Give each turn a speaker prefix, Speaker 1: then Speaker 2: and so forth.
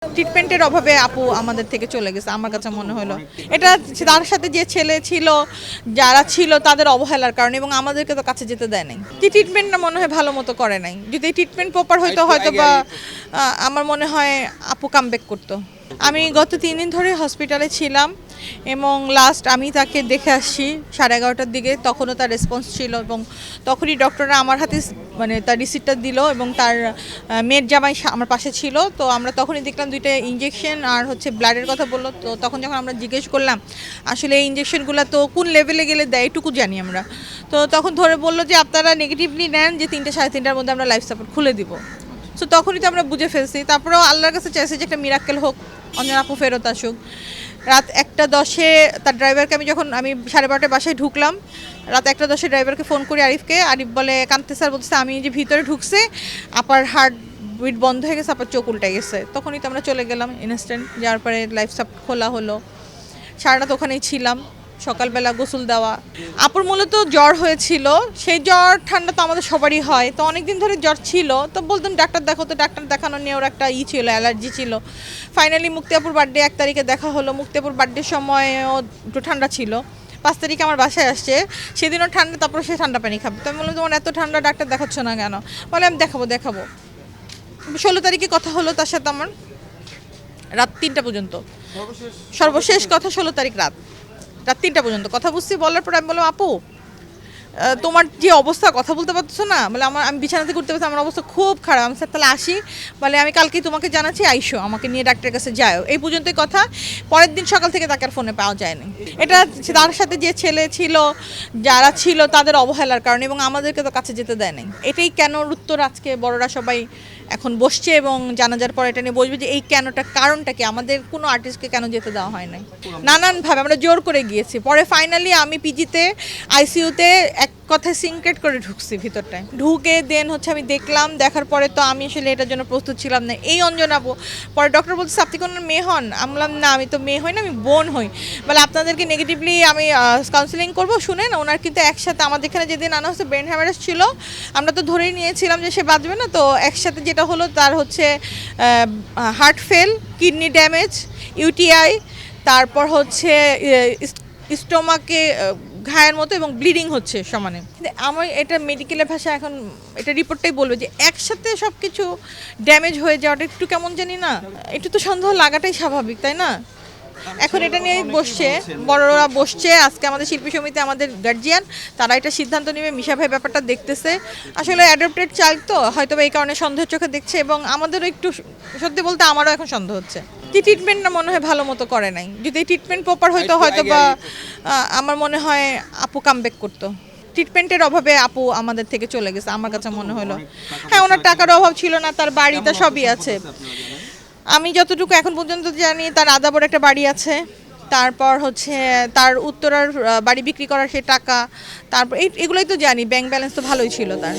Speaker 1: ট্রিটমেন্টের অভাবে আপু আমাদের থেকে চলে গেছে আমার কাছে মনে হলো। এটা তার সাথে যে ছেলে ছিল, যারা ছিল তাদের অবহেলার কারণে, এবং আমাদেরকে তো কাছে যেতে দেয় নাই। যে ট্রিটমেন্টটা মনে হয় ভালো মতো করে নাই। যদি ট্রিটমেন্ট প্রপার হয়তো বা আমার মনে হয় আপু কামব্যাক করতো। আমি গত 3 দিন ধরে হসপিটালে ছিলাম এবং লাস্ট আমি তাকে দেখে আসছি 11:30টার দিকে। তখনও তার রেসপন্স ছিল এবং তখনই ডক্টররা আমার হাতে মানে তার রিসিপ্টটা দিল এবং তার মেয়ের জামাই আমার পাশে ছিল। তো আমরা তখনই দেখলাম 2টা ইঞ্জেকশন আর ব্লাডের কথা বললো। তো তখন যখন আমরা জিজ্ঞেস করলাম আসলে এই ইঞ্জেকশনগুলো তো কোন লেভেলে গেলে দেয় এটুকু জানি আমরা। তো তখন ধরে বললো যে আপনারা নেগেটিভলি নেন, যে 3টে 3:30টার মধ্যে আমরা লাইফ সাপোর্ট খুলে দিব। তো তখনই তো আমরা বুঝে ফেলছি। তারপরেও আল্লাহর কাছে চাইছি যে একটা মিরাক্কেল হোক, অঞ্জনা আপু ফেরত আসুক। রাত 1:10 তার ড্রাইভারকে আমি 12:30টায় বাসায় ঢুকলাম। রাত 1:10 ড্রাইভারকে ফোন করি আরিফকে। আরিফ বলে কাঁদতে স্যার বলতেছে আমি যে ভিতরে ঢুকছে আপার হার্ট বিট বন্ধ হয়ে গেছে, আপার চোখ উল্টে গেছে। তখনই তো আমরা চলে গেলাম ইনস্ট্যান্ট। যাওয়ার পরে লাইফ সাপোর্ট খোলা হলো। সারারাত ওখানেই ছিলাম, সকালবেলা গোসল দেওয়া। আপুর মূলত জ্বর হয়েছিল, সেই জ্বর ঠান্ডা তো আমাদের সবারই হয়। তো অনেক দিন ধরে জ্বর ছিল, তো বলতাম ডাক্তার দেখো, তো ডাক্তার দেখানো নিয়ে ওর একটা ছিল, অ্যালার্জি ছিল। ফাইনালি মুক্তি আপুর বার্থডে 1 তারিখে দেখা হলো। মুক্তি আপুর বার্থডের সময়ও একটু ঠান্ডা ছিল। 5 তারিখে আমার বাসায় আসছে, সেদিনও ঠান্ডা, তারপরে সে ঠান্ডা পানি খাবে। তো আমি বললাম তোমার এত ঠান্ডা ডাক্তার দেখাচ্ছ না কেন? বলে আমি দেখাবো। 16 তারিখে কথা হলো তার সাথে আমার, রাত 3টা পর্যন্ত। সর্বশেষ কথা 16 তারিখ রাত 3টা পর্যন্ত কথা বুঝছি। বলার পর আমি বললাম আপু তোমার যে অবস্থা, কথা বলতে পারছো না? বলে আমি বিছানাতে ঘুরতে পারছি, আমার অবস্থা খুব খারাপ। আমি স্যার তাহলে আসি, বলে আমি কালকেই তোমাকে জানাচ্ছি, আইসো আমাকে নিয়ে ডাক্তারের কাছে যাও। এই পর্যন্তই কথা। পরের দিন সকাল থেকে তাকে আর ফোনে পাওয়া যায়নি। এটা তার সাথে যে ছেলে ছিল, যারা ছিল তাদের অবহেলার কারণে, এবং আমাদেরকে তো কাছে যেতে দেয় নাই। এটাই কেনর উত্তর আজকে বড়রা সবাই এখন বসছে এবং জানাজার পর এটা নিয়ে বসবে যে এই কেনটা, কারণটা কি, আমাদের কোনো আর্টিস্টকে কেন যেতে দেওয়া হয় নাই। নানানভাবে আমরা জোর করে গিয়েছি। পরে ফাইনালি আমি পিজিতে আইসিইউতে এক কথায় সিনক্রেট করে ঢুকছি ভিতরটায়। ঢুকে দেন আমি দেখলাম, দেখার পরে তো আমি আসলে এটার জন্য প্রস্তুত ছিলাম না। এই অঞ্জনা আপু, পরে ডক্টর বলছে আপনি কোনো মেয়ে হন? আমি বললাম না আমি তো মেয়ে হই না, আমি বোন হই। বলে আপনাদেরকে নেগেটিভলি আমি কাউন্সিলিং করবো, শুনেন। ওনার কিন্তু একসাথে আমাদের এখানে যেদিন আনা হচ্ছে ব্রেন হ্যামারেজ ছিল, আমরা তো ধরেই নিয়েছিলাম যে সে বাঁচবে না। তো একসাথে যেটা হলো তার heart fail, kidney damage, UTI, তারপর স্টোমাকে ঘায়ের মতো এবং ব্লিডিং হচ্ছে সমানে। আমার এটা মেডিকেলের ভাষা, এখন এটা রিপোর্টটাই বলবে যে একসাথে সব কিছু ড্যামেজ হয়ে যাওয়াটা একটু কেমন জানি না, একটু তো সন্দেহ লাগাটাই স্বাভাবিক, তাই না? এখন এটা নিয়ে বসছে, বড়রা বসছে। আজকে আমাদের শিল্পী সমিতি, আমাদের গার্জিয়ান, তারা এটা সিদ্ধান্ত নেবে। মিশা ভাই ব্যাপারটা দেখতেছে, আসলে অ্যাডপ্টেড চাইল্ড তো হয়তো এই কারণে সন্দেহের চোখে দেখছে, এবং আমাদেরও একটু, সত্যি বলতে আমারও এখন সন্দেহ হচ্ছে যে ট্রিটমেন্টটা মনে হয় ভালো মতো করে নাই। যদি ট্রিটমেন্ট প্রপার হয়তো বা আমার মনে হয় আপু কামব্যাক করতো। ট্রিটমেন্টের অভাবে আপু আমাদের থেকে চলে গেছে আমার কাছে মনে হলো। হ্যাঁ, ওনার টাকার অভাব ছিল না, তার বাড়িতে সবই আছে। আমি যতটুকু এখন পর্যন্ত জানি তার আদাবর একটা বাড়ি আছে, তারপর তার উত্তরার বাড়ি বিক্রি করার সে টাকা, তারপর এগুলোই তো জানি। ব্যাংক ব্যালেন্স তো ভালোই ছিল তার।